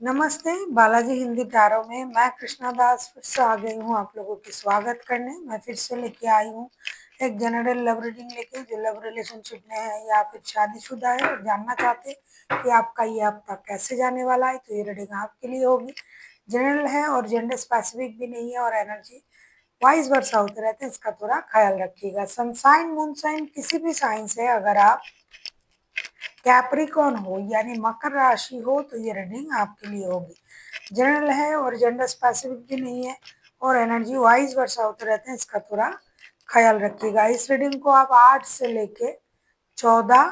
नमस्ते, बालाजी हिंदी टैरो में मैं कृष्णा दास फिर से आ गई हूँ आप लोगों की स्वागत करने। मैं फिर से लेके आई हूँ एक जनरल लव रीडिंग लेके, जो लव रिलेशनशिप में है या फिर शादीशुदा है और जानना चाहते हैं कि आपका ये हफ्ता कैसे जाने वाला है, तो ये रीडिंग आपके लिए होगी। जनरल है और जेंडर स्पेसिफिक भी नहीं है और एनर्जी वाइस वर्सा होते रहते हैं, इसका थोड़ा ख्याल रखिएगा। सन साइन मून साइन किसी भी साइन से अगर आप कैप्रिकॉन हो यानी मकर राशि हो तो ये रीडिंग आपके लिए होगी। जनरल है और जेंडर स्पेसिफिक भी नहीं है और एनर्जी वाइज वर्षा होते रहते हैं, इसका थोड़ा ख्याल रखिएगा। इस रीडिंग को आप 8 से लेके 14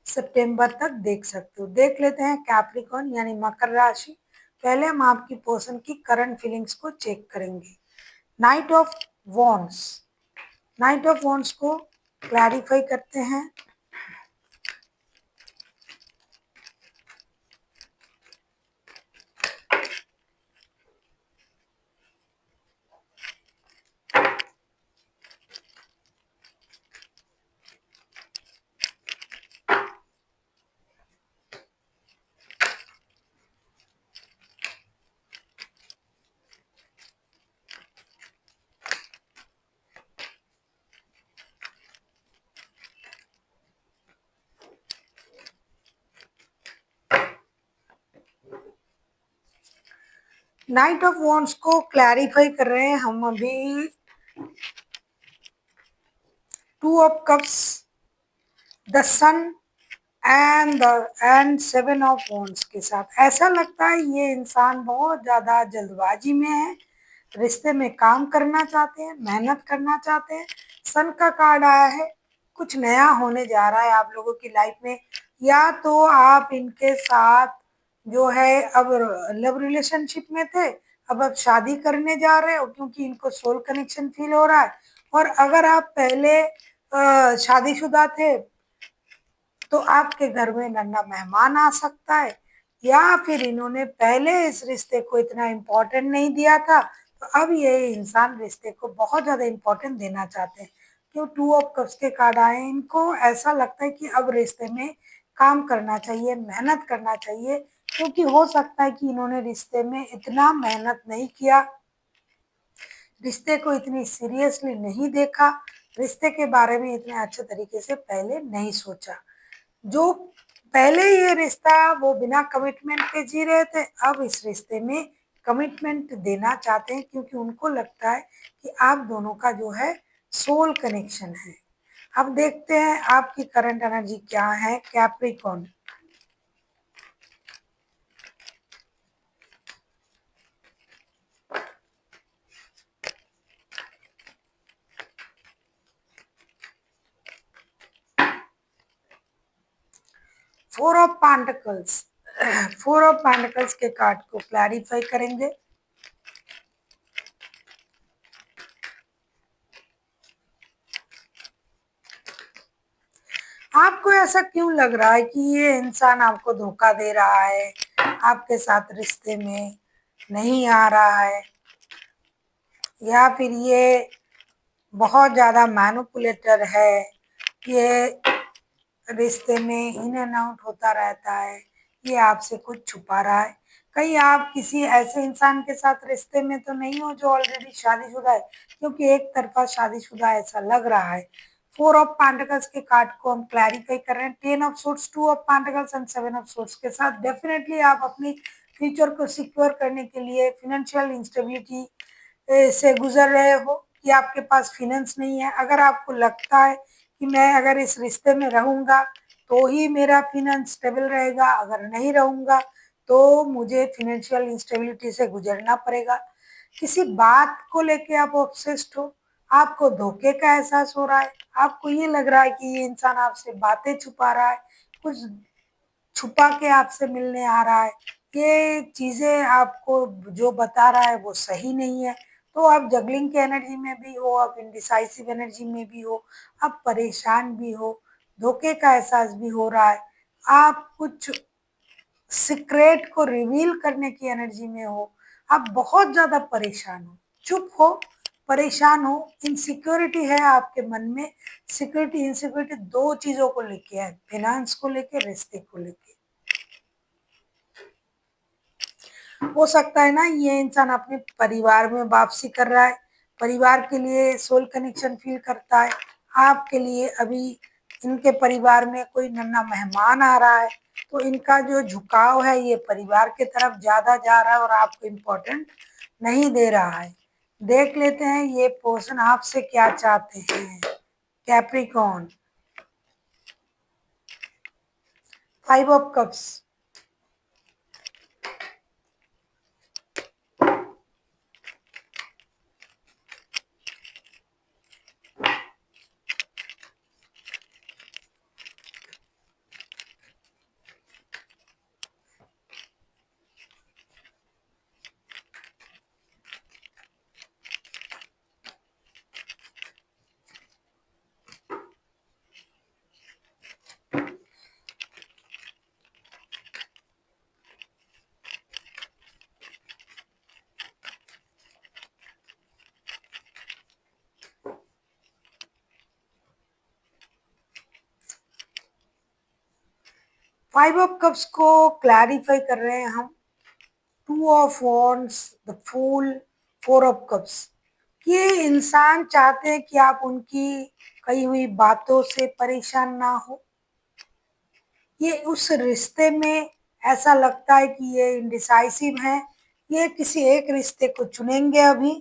सितंबर तक देख सकते हो। देख लेते हैं कैप्रिकॉन यानी मकर राशि। पहले हम आपकी पर्सन की करंट फीलिंग्स को चेक करेंगे। Knight of wands, knight of wands को क्लैरिफाई करते हैं। नाइट ऑफ वॉन्ड्स को क्लैरिफाई कर रहे हैं हम अभी 2 of cups, the sun and 7 of wands के साथ। ऐसा लगता है ये इंसान बहुत ज़्यादा जल्दबाजी में है, रिश्ते में काम करना चाहते हैं, मेहनत करना चाहते हैं। सन का कार्ड आया है, कुछ नया होने जा रहा है आप लोगों की लाइफ में, या तो आप इनके साथ जो है अब लव रिलेशनशिप में थे, अब शादी करने जा रहे हो क्योंकि इनको सोल कनेक्शन फील हो रहा है। और अगर आप पहले शादीशुदा थे तो आपके घर में नन्हा मेहमान आ सकता है, या फिर इन्होंने पहले इस रिश्ते को इतना इम्पोर्टेंट नहीं दिया था तो अब ये इंसान रिश्ते को बहुत ज़्यादा इम्पोर्टेंट देना चाहते हैं। क्यों 2 ऑफ कप्स के कार्ड आए, इनको ऐसा लगता है कि अब रिश्ते में काम करना चाहिए, मेहनत करना चाहिए, क्योंकि हो सकता है कि इन्होंने रिश्ते में इतना मेहनत नहीं किया, रिश्ते को इतनी सीरियसली नहीं देखा, रिश्ते के बारे में इतने अच्छे तरीके से पहले नहीं सोचा। जो पहले ये रिश्ता वो बिना कमिटमेंट के जी रहे थे, अब इस रिश्ते में कमिटमेंट देना चाहते हैं क्योंकि उनको लगता है कि आप दोनों का जो है सोल कनेक्शन है। अब देखते हैं आपकी करंट एनर्जी क्या है Capricorn. 4 of pentacles, 4 of pentacles के कार्ड को क्लैरिफाई करेंगे। आपको ऐसा क्यों लग रहा है कि ये इंसान आपको धोखा दे रहा है, आपके साथ रिश्ते में नहीं आ रहा है, या फिर ये बहुत ज़्यादा मैनिपुलेटर है, ये रिश्ते में इन एंड आउट होता रहता है, ये आपसे कुछ छुपा रहा है। कहीं आप किसी ऐसे इंसान के साथ रिश्ते में तो नहीं हो जो ऑलरेडी शादीशुदा है, क्योंकि एक तरफा शादीशुदा ऐसा लग रहा है। 4 ऑफ पेंटिकल्स के कार्ड को हम क्लैरिफाई कर रहे हैं। 10 of sorts, 2 of pentacles and 7 of sorts के साथ डेफिनेटली आप अपनी फ्यूचर को सिक्योर करने के लिए फिनेंशियल इंस्टेबिलिटी से गुजर रहे हो कि आपके पास फिनेंस नहीं है। अगर आपको लगता है कि मैं अगर इस रिश्ते में रहूँगा तो ही मेरा फिनेंस स्टेबल रहेगा, अगर नहीं रहूँगा तो मुझे फिनेंशियल इंस्टेबिलिटी से गुजरना पड़ेगा। किसी बात को लेके आप ऑब्सेस्ड हो, आपको धोखे का एहसास हो रहा है, आपको ये लग रहा है कि ये इंसान आपसे बातें छुपा रहा है, कुछ छुपा के आपसे मिलने आ रहा है, ये चीज़ें आपको जो बता रहा है वो सही नहीं है। तो आप जगलिंग की एनर्जी में भी हो, आप इंडिसाइसिव एनर्जी में भी हो, आप परेशान भी हो, धोखे का एहसास भी हो रहा है, आप कुछ सीक्रेट को रिवील करने की एनर्जी में हो, आप बहुत ज़्यादा परेशान हो, चुप हो, परेशान हो, इनसिक्योरिटी है आपके मन में। सिक्योरिटी इनसिक्योरिटी दो चीज़ों को लेके है, फाइनेंस को लेके, रिश्ते को लेके। हो सकता है ना ये इंसान अपने परिवार में वापसी कर रहा है, परिवार के लिए सोल कनेक्शन फील करता है। आपके लिए अभी इनके परिवार में कोई नन्हा मेहमान आ रहा है, तो इनका जो झुकाव है ये परिवार की तरफ ज़्यादा जा रहा है और आपको इम्पोर्टेंट नहीं दे रहा है। देख लेते हैं ये पर्सन आपसे क्या चाहते हैं। Capricorn, 5 of cups, five of cups को क्लैरिफाई कर रहे हैं हम। 2 of wands, the fool, 4 of cups. ये इंसान चाहते हैं कि आप उनकी कही हुई बातों से परेशान ना हो। ये उस रिश्ते में ऐसा लगता है कि ये इंडिसाइसिव हैं। ये किसी एक रिश्ते को चुनेंगे अभी,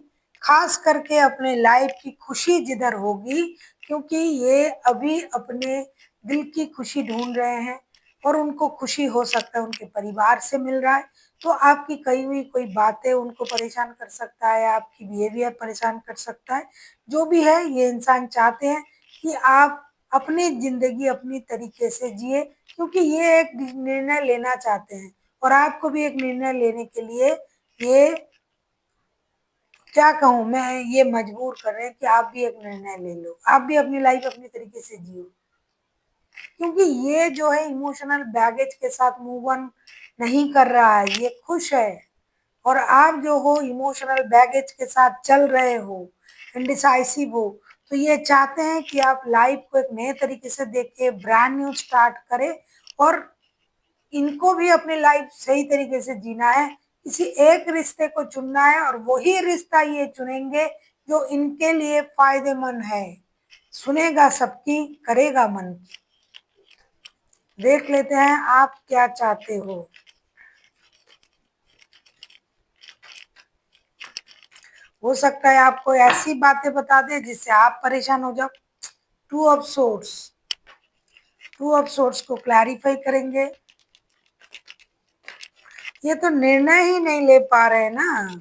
खास करके अपने लाइफ की खुशी जिधर होगी, क्योंकि ये अभी अपने दिल की खुशी ढूंढ रहे हैं और उनको खुशी हो सकता है उनके परिवार से मिल रहा है। तो आपकी कही हुई कोई बातें उनको परेशान कर सकता है, आपकी बिहेवियर परेशान कर सकता है। जो भी है ये इंसान चाहते हैं कि आप अपनी ज़िंदगी अपनी तरीके से जिए, क्योंकि ये एक निर्णय लेना चाहते हैं और आपको भी एक निर्णय लेने के लिए ये क्या कहूँ मैं, ये मजबूर कर रहे हैं कि आप भी एक निर्णय ले लो, आप भी अपनी लाइफ अपनी तरीके से जियो। क्योंकि ये जो है इमोशनल बैगेज के साथ मूव ऑन नहीं कर रहा है, ये खुश है। और आप जो हो इमोशनल बैगेज के साथ चल रहे हो, इंडिसाइसिव हो, तो ये चाहते हैं कि आप लाइफ को एक नए तरीके से देखें, ब्रांड न्यू स्टार्ट करें और इनको भी अपनी लाइफ सही तरीके से जीना है। किसी एक रिश्ते को चुनना है और वही रिश्ता ये चुनेंगे जो इनके लिए फायदेमंद है, सुनेगा सबकी, करेगा मन की। देख लेते हैं आप क्या चाहते हो। हो सकता है आपको ऐसी बातें बता दे जिससे आप परेशान हो जाओ। 2 ऑफ सोर्ड्स, 2 ऑफ सोर्ड्स को क्लैरिफाई करेंगे। ये तो निर्णय ही नहीं ले पा रहे ना।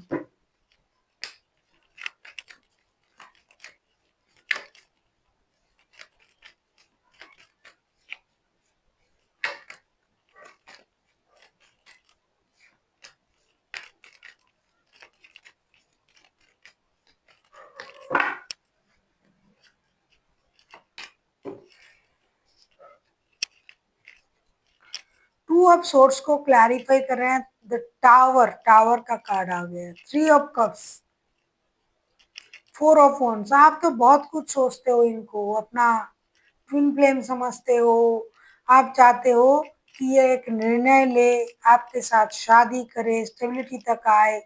2 ऑफ सोर्ड्स को क्लैरिफाई कर रहे हैं। द टावर, टावर का कार्ड आ गया। 3 ऑफ कप्स, 4 ऑफ वॉन्ड्स। आप तो बहुत कुछ सोचते हो, इनको अपना ट्विन फ्लेम समझते हो। आप चाहते हो कि ये एक निर्णय ले, आपके साथ शादी करे, स्टेबिलिटी तक आए,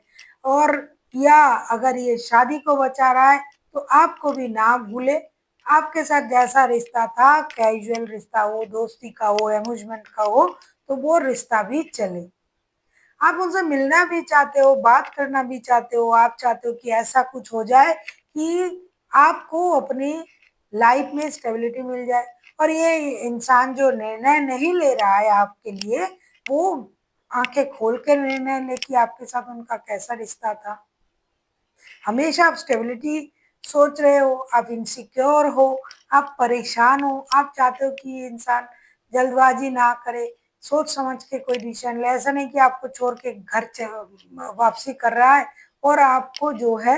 और या अगर ये शादी को बचा रहा है तो आपको भी ना भूले। आपके साथ जैसा रिश्ता था, कैजुअल रिश्ता हो, दोस्ती का हो, एम्यूजमेंट का हो, तो वो रिश्ता भी चले। आप उनसे मिलना भी चाहते हो, बात करना भी चाहते हो। आप चाहते हो कि ऐसा कुछ हो जाए कि आपको अपनी लाइफ में स्टेबिलिटी मिल जाए। और ये इंसान जो निर्णय नहीं ले रहा है आपके लिए, वो आंखें खोल के निर्णय ले कि आपके साथ उनका कैसा रिश्ता था। हमेशा आप स्टेबिलिटी सोच रहे हो, आप इनसिक्योर हो, आप परेशान हो। आप चाहते हो कि ये इंसान जल्दबाजी ना करे, सोच समझ के कोई डिसीजन ले। ऐसा नहीं कि आपको छोड़ के घर वापसी कर रहा है और आपको जो है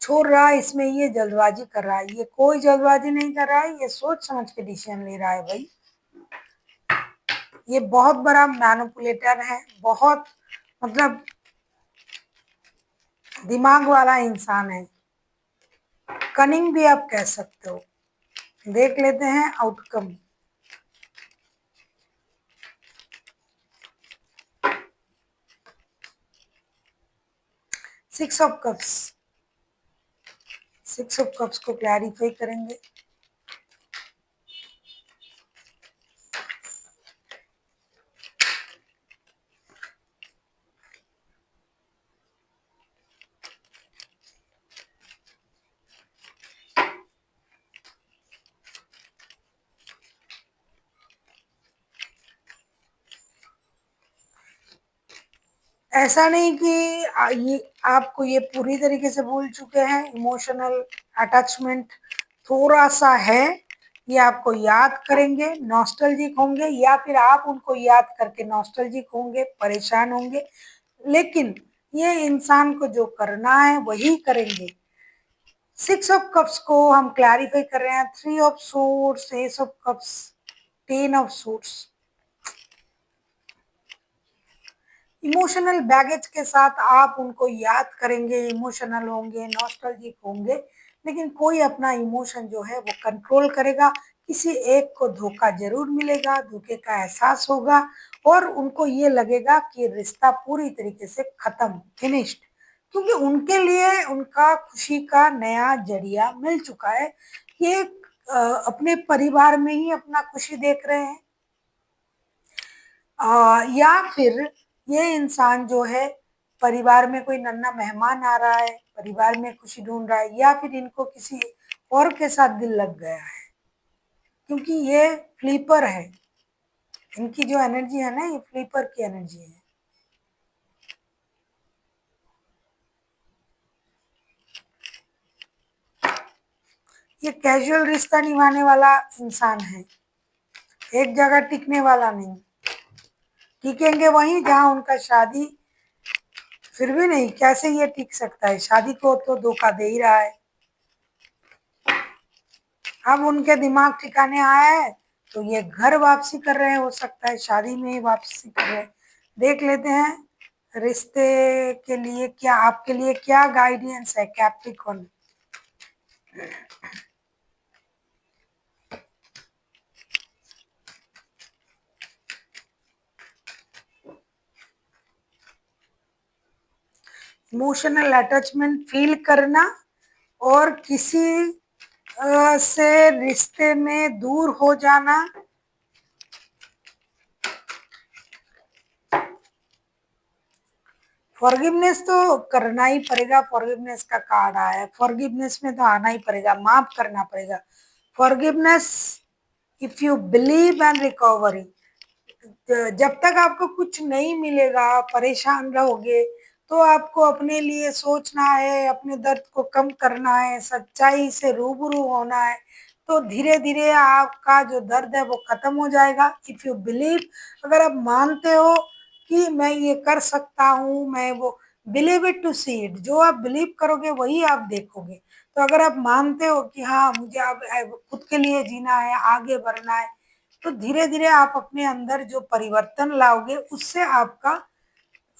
छोड़ रहा है, इसमें ये जल्दबाजी कर रहा है। ये कोई जल्दबाजी नहीं कर रहा है, ये सोच समझ के डिसीजन ले रहा है भाई। ये बहुत बड़ा मैनिपुलेटर है, बहुत मतलब दिमाग वाला इंसान है, कनिंग भी आप कह सकते हो। देख लेते हैं outcome. 6 of cups, 6 of cups को क्लैरिफाई करेंगे। ऐसा नहीं कि ये आपको ये पूरी तरीके से भूल चुके हैं, इमोशनल अटैचमेंट थोड़ा सा है, ये आपको याद करेंगे, नॉस्टैल्जिक होंगे, या फिर आप उनको याद करके नॉस्टैल्जिक होंगे, परेशान होंगे, लेकिन ये इंसान को जो करना है वही करेंगे। 6 ऑफ कप्स को हम क्लैरिफाई कर रहे हैं, 3 of suits, S of cups, 10 of suits. Emotional baggage के साथ आप उनको याद करेंगे, इमोशनल होंगे, नॉस्टैल्जिक होंगे, लेकिन कोई अपना इमोशन जो है वो कंट्रोल करेगा। किसी एक को धोखा जरूर मिलेगा, धोखे का एहसास होगा और उनको ये लगेगा कि रिश्ता पूरी तरीके से खत्म, फिनिश्ड, क्योंकि उनके लिए उनका खुशी का नया जरिया मिल चुका है। ये अपने परिवार में ही अपना खुशी देख रहे हैं, या फिर ये इंसान जो है परिवार में कोई नन्हा मेहमान आ रहा है, परिवार में खुशी ढूंढ रहा है, या फिर इनको किसी और के साथ दिल लग गया है, क्योंकि ये फ्लीपर है। इनकी जो एनर्जी है ना, ये फ्लीपर की एनर्जी है। ये कैजुअल रिश्ता निभाने वाला इंसान है, एक जगह टिकने वाला नहीं। टिकेंगे वहीं जहां उनका शादी, फिर भी नहीं, कैसे ये टिक सकता है, शादी को तो धोखा दे ही रहा है। अब उनके दिमाग ठिकाने आया है तो ये घर वापसी कर रहे हैं, हो सकता है शादी में ही वापसी कर रहे हैं। देख लेते हैं रिश्ते के लिए क्या, आपके लिए क्या गाइडेंस है कैप्रिकॉर्न। इमोशनल अटैचमेंट फील करना और किसी से रिश्ते में दूर हो जाना, फॉरगिवनेस तो करना ही पड़ेगा। फॉरगिवनेस का कार्ड आया है, फॉरगिवनेस में तो आना ही पड़ेगा, माफ करना पड़ेगा। Forgiveness if you believe and recovery, जब तक आपको कुछ नहीं मिलेगा, परेशान रहोगे, तो आपको अपने लिए सोचना है, अपने दर्द को कम करना है, सच्चाई से रूबरू होना है, तो धीरे धीरे आपका जो दर्द है वो खत्म हो जाएगा। इफ यू बिलीव, अगर आप मानते हो कि मैं ये कर सकता हूँ, मैं वो, believe it to see it, जो आप बिलीव करोगे वही आप देखोगे। तो अगर आप मानते हो कि हाँ मुझे अब खुद के लिए जीना है, आगे बढ़ना है, तो धीरे धीरे आप अपने अंदर जो परिवर्तन लाओगे उससे आपका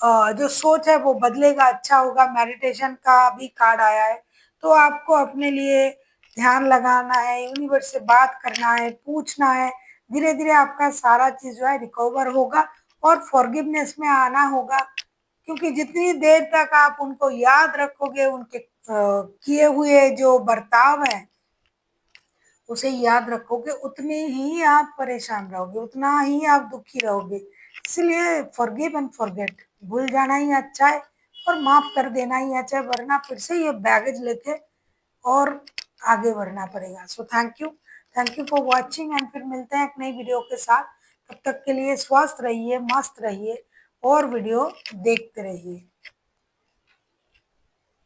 जो सोच है वो बदलेगा, अच्छा होगा। मेडिटेशन का भी कार्ड आया है, तो आपको अपने लिए ध्यान लगाना है, यूनिवर्स से बात करना है, पूछना है, धीरे धीरे आपका सारा चीज जो है रिकवर होगा और फॉरगिवनेस में आना होगा। क्योंकि जितनी देर तक आप उनको याद रखोगे, उनके किए हुए जो बर्ताव है उसे याद रखोगे, उतने ही आप परेशान रहोगे, उतना ही आप दुखी रहोगे। इसलिए फॉरगिव एंड फॉरगेट, भूल जाना ही अच्छा है और माफ कर देना ही अच्छा है, वरना फिर से ये बैगेज लेके और आगे बढ़ना पड़ेगा। So thank you for watching, and फिर मिलते हैं एक नई वीडियो के साथ। तब तक के लिए स्वस्थ रहिए, मस्त रहिए और वीडियो देखते रहिए।